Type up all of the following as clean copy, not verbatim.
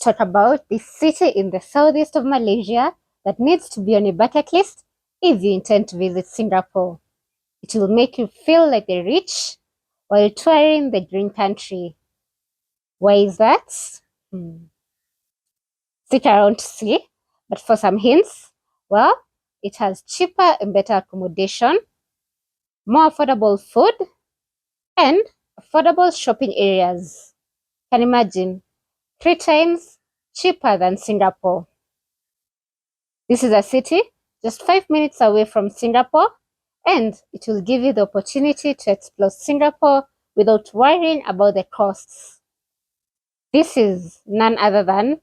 talk about this city in the southeast of Malaysia that needs to be on a bucket list if you intend to visit Singapore. It will make you feel like the rich while touring the green country. Why is that? Stick around to see. But for some hints, well, it has cheaper and better accommodation, more affordable food, and affordable shopping areas. Can imagine 3 times cheaper than Singapore. This is a city just 5 minutes away from Singapore, and it will give you the opportunity to explore Singapore without worrying about the costs. This is none other than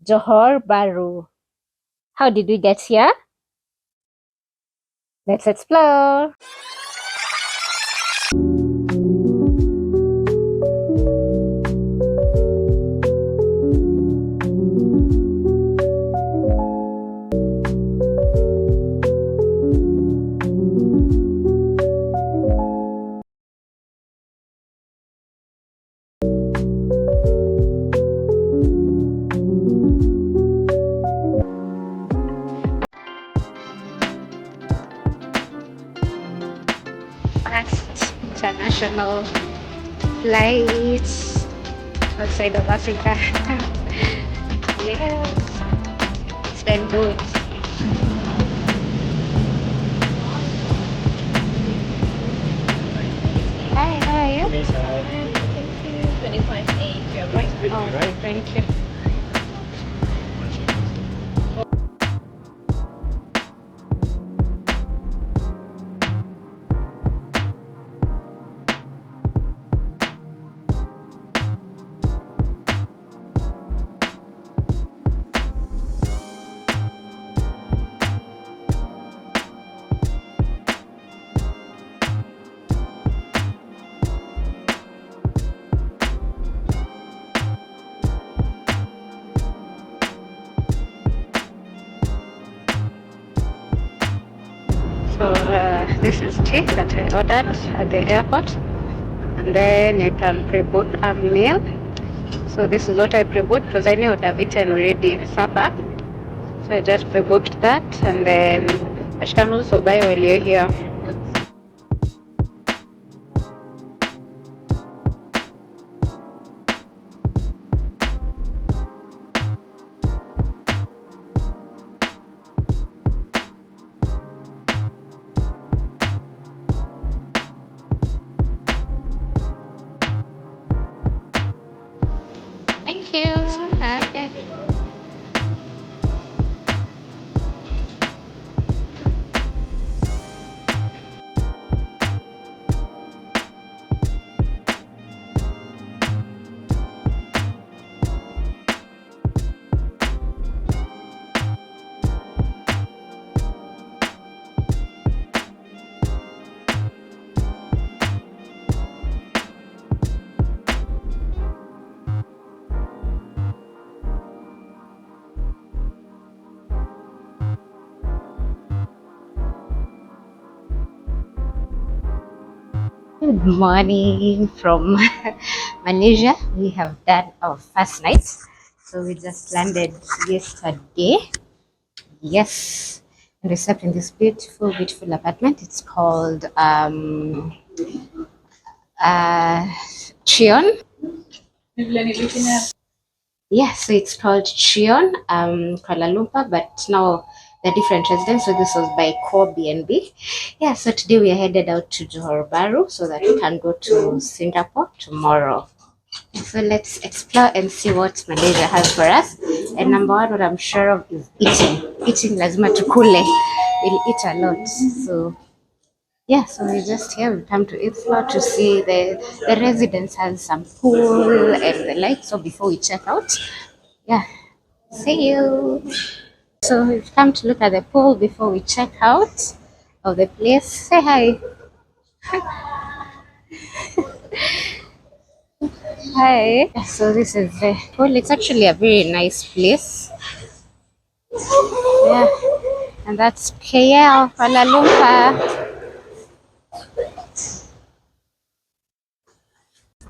Johor Baru. How did we get here? Let's explore. Fast international flights outside of Africa. Yes, it's been good. Hi, how are you? Thank you. 25A, you're right. Oh, thank you. So this is tea that I ordered at the airport, and then you can pre-book a meal. So this is what I pre-booked because I knew I would have eaten already supper. So I just pre-booked that, and then I can also buy while you're here. Thank you. Okay. Good morning from Malaysia. We have done our first night. So we just landed yesterday. Yes. And we slept in this beautiful, beautiful apartment. It's called Chion. Yeah, so it's called Chion, Kuala Lumpur, but now the different residents. So this was by Core BNB. Yeah, so today we are headed out to Johor Baru so that we can go to Singapore tomorrow. So let's explore and see what Malaysia has for us. And number one, what I'm sure of is eating. Eating lazima tukule. We'll eat a lot. So yeah, so we just here. We come to explore to see the residence has some pool and the like. So before we check out, yeah, see you. So we've come to look at the pool before we check out of the place. Say hi. Hi. So this is the pool. It's actually a very nice place. Yeah, and that's KL, Kuala Lumpur.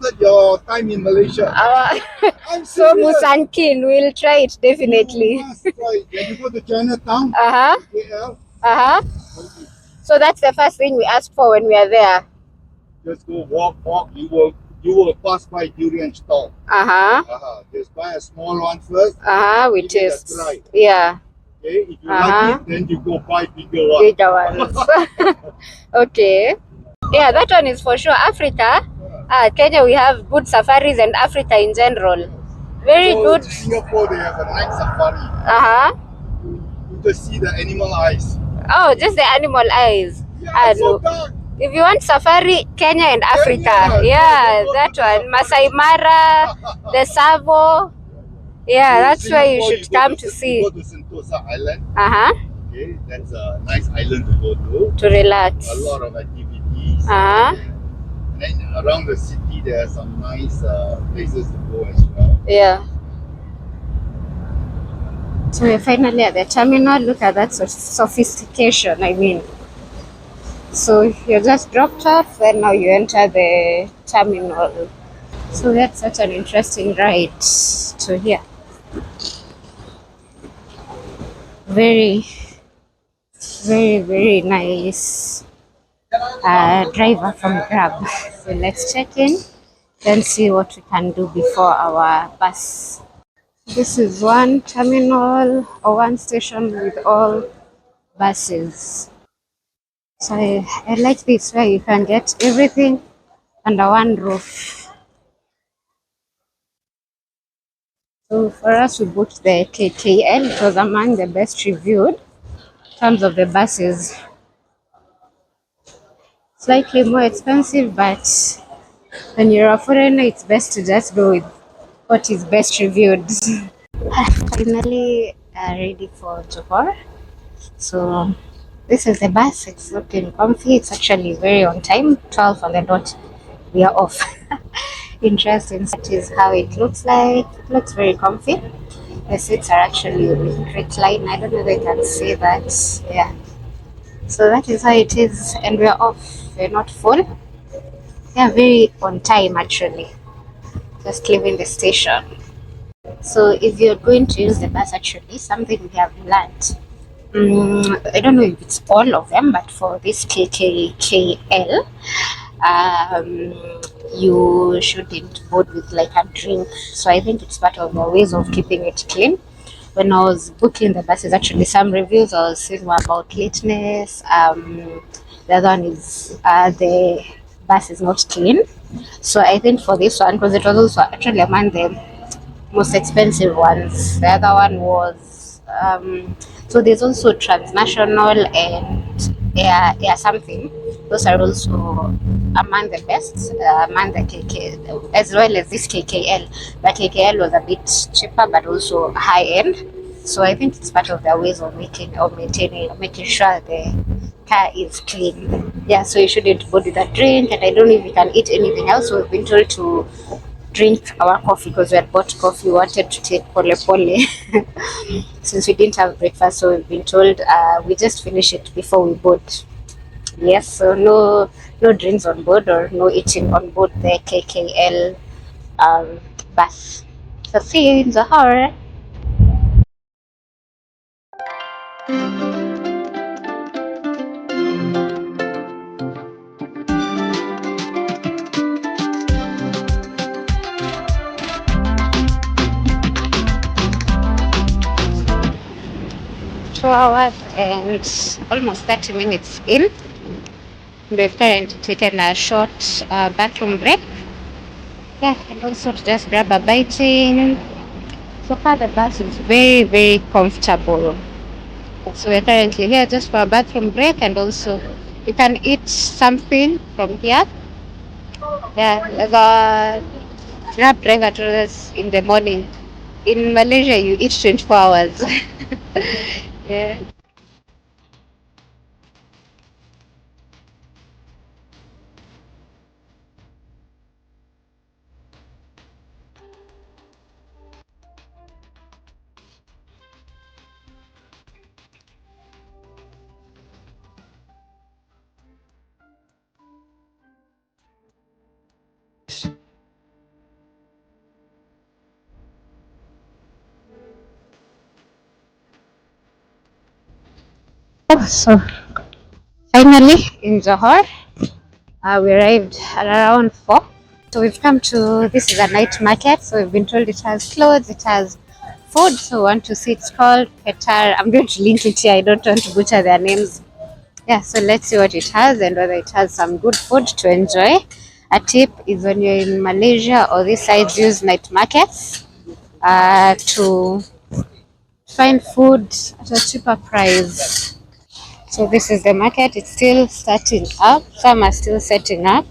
wasted your time in Malaysia. I'm So serious. Musankin, we'll try it definitely. You must try it. When you go to Chinatown, Uh-huh. KL, Uh-huh. So that's the first thing we asked for when we are there. just go walk. You will pass by durian stall. Just buy a small one first. Which Give it a is try. yeah, Okay, if you like it, then you go buy bigger one. bigger ones. Okay. Yeah, that one is for sure. Africa. Kenya, we have good safaris and Africa in general. Very So good. in Singapore, they have a night safari. You just see the animal eyes. Oh, just the animal eyes. Yeah, it's so dark. If you want safari, Kenya and Africa. Yeah, that one. Masai Mara, the Savo. Yeah, that's where you should come to see. You go to Sentosa Island. Okay, that's a nice island to go to relax. A lot of activities. And then around the city, there are some nice places to go as well. Yeah. So we're finally at the terminal. Look at that sophistication. I mean, so you're just dropped off, and now you enter the terminal. So that's such an interesting ride to hear. Very, very, very nice driver from Grab. So let's check in and see what we can do before our bus. This is one terminal or one station with all buses. So I like this where you can get everything under one roof. So for us, we booked the KKL. It was among the best reviewed in terms of the buses. Slightly more expensive, but when you're a foreigner, it's best to just go with what is best reviewed. Finally ready for Johor. So this is the bus. It's looking comfy. It's actually very on time. 12 on the dot. We are off. Interesting. That is how it looks like. It looks very comfy. The seats are actually reclined. I don't know if I can say that. Yeah. So that is how it is, and we're off. We're not full. Yeah, very on time actually. Just leaving the station. So if you're going to use the bus, actually, something we have learned. I don't know if it's all of them, but for this KKKL, you shouldn't board with like a drink. So I think it's part of the ways of keeping it clean. When I was booking the buses, actually, some reviews I was seeing were about lateness. The other one is the bus is not clean. So I think for this one, because it was also actually among the most expensive ones. The other one was so there's also transnational and air something. Those are also among the best, among the KK, as well as this KKL. But KKL was a bit cheaper, but also high end. So I think it's part of their ways of making sure the car is clean. Yeah, so you shouldn't board with a drink, and I don't know if you can eat anything else. We've been told to drink our coffee because we had bought coffee. We wanted to take pole pole since we didn't have breakfast, so we've been told we just finish it before we board. Yes, so no drinks on board or no eating on board the KKL bus. So see you in Johor. Two hours and almost 30 minutes in. We've currently taken a short bathroom break. Yeah, and also to just grab a bite in. So far, the bus is very, very comfortable. So we're currently here just for a bathroom break, and also you can eat something from here. Yeah, there's a grab driver told us in the morning. In Malaysia, you eat 24 hours. Yeah. So finally in Johor, we arrived at around 4. So we've come to, this is a night market. So we've been told it has clothes, it has food. So we want to see, it's called Petar. I'm going to link it here. I don't want to butcher their names. Yeah, so let's see what it has and whether it has some good food to enjoy. A tip is when you're in Malaysia or these sides, use night markets to find food at a cheaper price. So this is the market. It's still starting up. Some are still setting up.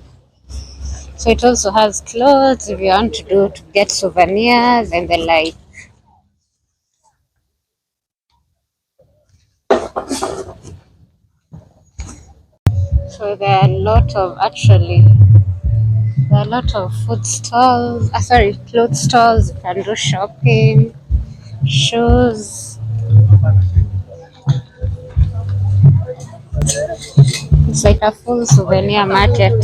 So it also has clothes if you want to get souvenirs and the like. So there are a lot of food stalls. Clothes stalls. You can do shopping, shoes. It's like a full souvenir market.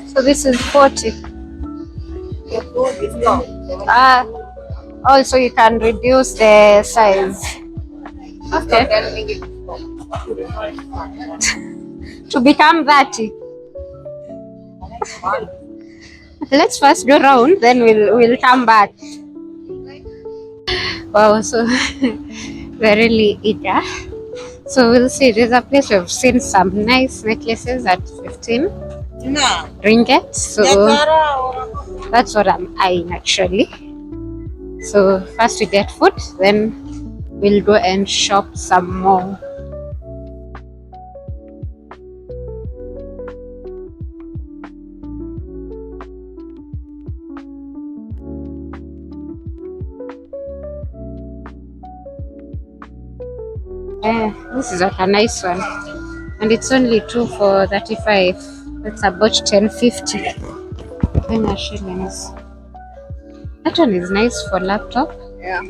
So this is 40. Ah, also you can reduce the size. Okay. To become 30. Let's first go round, then we'll come back. Wow, so we're really eager. So we'll see. There's a place we've seen some nice necklaces at 15 ringgit. So that's what I'm eyeing actually. So first we get food, then we'll go and shop some more. This is like a nice one, and it's only 2 for 35. That's about 10.50 Kenya shillings. That one is nice for laptop. Yeah.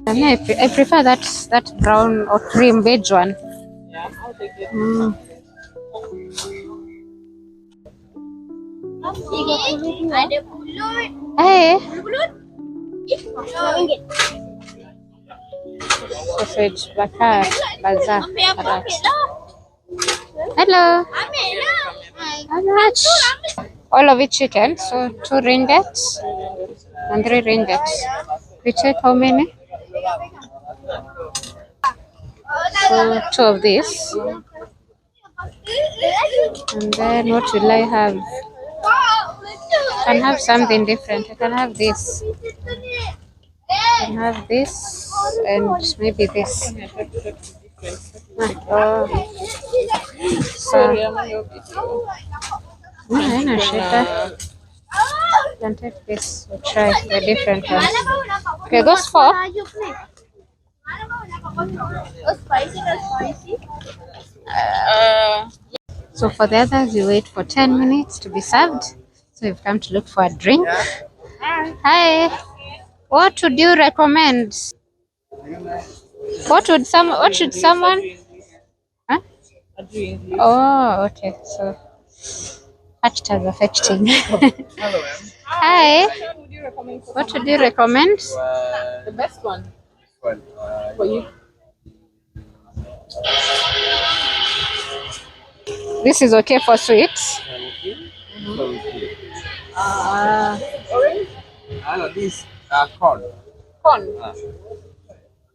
And I prefer that brown or cream beige one. Yeah, I'll take it. Hey. Sausage bakar, bazaar, karat. Hello. How much? All of it chicken. So 2 ringgit and 3 ringgit. We take how many? So 2 of this. And then what will I have? I can have something different. I can have this. I can have this and maybe this. So, can take this. We'll try the different ones. Okay, those 4. So for the others, you wait for 10 minutes to be served. So you've come to look for a drink. Hi. What would you recommend? What should someone? Huh? Oh, okay. So factors affecting. Hi. What would you recommend? The best one. For you. This is okay for sweets. Orange? This corn. Corn.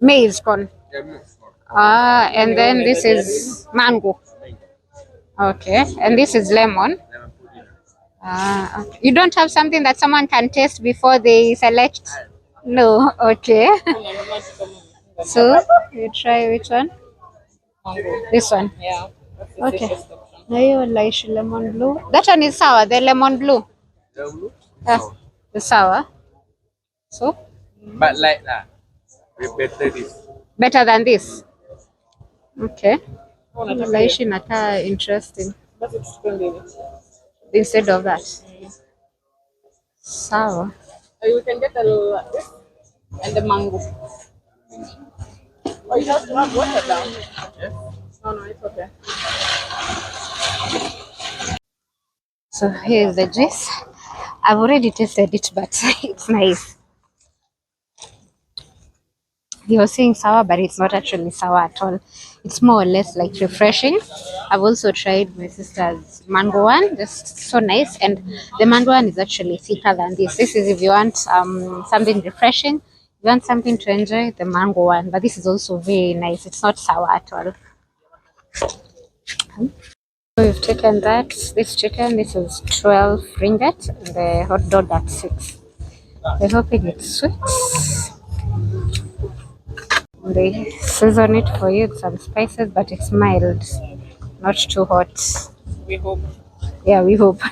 Maize corn. And then this is mango. Okay. And this is lemon. Okay. You don't have something that someone can taste before they select? No. Okay. So you try which one? Mango. This one. Yeah. Okay. Lemon blue. That one is sour. The lemon blue. The sour. So But like lah, we better this. better than this. Okay. Oh, not okay. Malaysian inakaa interesting But it's splendid. instead of that. Sawa. We can get this and the mango. Oh, you have to have water down. Yes. No, no, it's okay. So here's the juice. I've already tasted it, but it's nice. You're saying sour, but it's not actually sour at all. It's more or less like refreshing. I've also tried my sister's mango one, just so nice. And the mango one is actually thicker than this. This is if you want something refreshing, you want something to enjoy, the mango one. But this is also very nice. It's not sour at all. So we've taken that. This chicken, this is 12 ringgit, and the hot dog at 6. We're hoping it's sweet. They season it for you with some spices, but it's mild, not too hot. We hope. Yeah, we hope.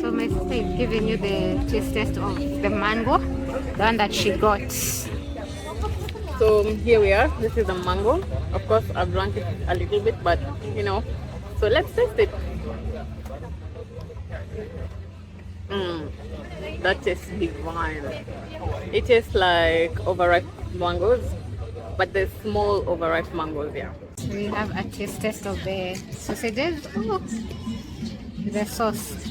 So my sister is giving you the taste test of the mango, the one that she got. So here we are. This is the mango. Of course, I've drunk it a little bit, but you know. So let's taste it. That tastes divine. It tastes like overripe mangoes, but the small overripe mangoes there. We have a taste test of the sausages. Oh, the sauce.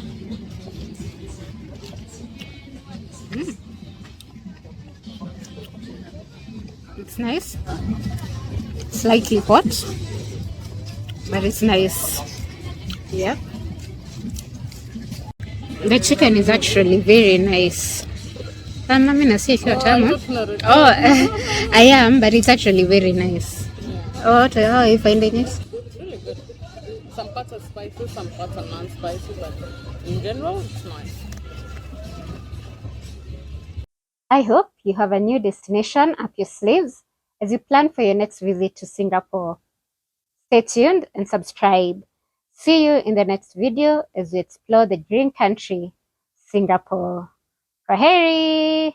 It's nice. Slightly hot, but it's nice. Yeah. The chicken is actually very nice. Mami nasikia ikiwa tamu. Oh, I am, but it's actually very nice. Oh, how are you finding it? It's really good. Some parts are spicy, some parts are non-spicy, but in general, it's nice. I hope you have a new destination up your sleeves as you plan for your next visit to Singapore. Stay tuned and subscribe. See you in the next video as we explore the dream country, Singapore. Kwaheri!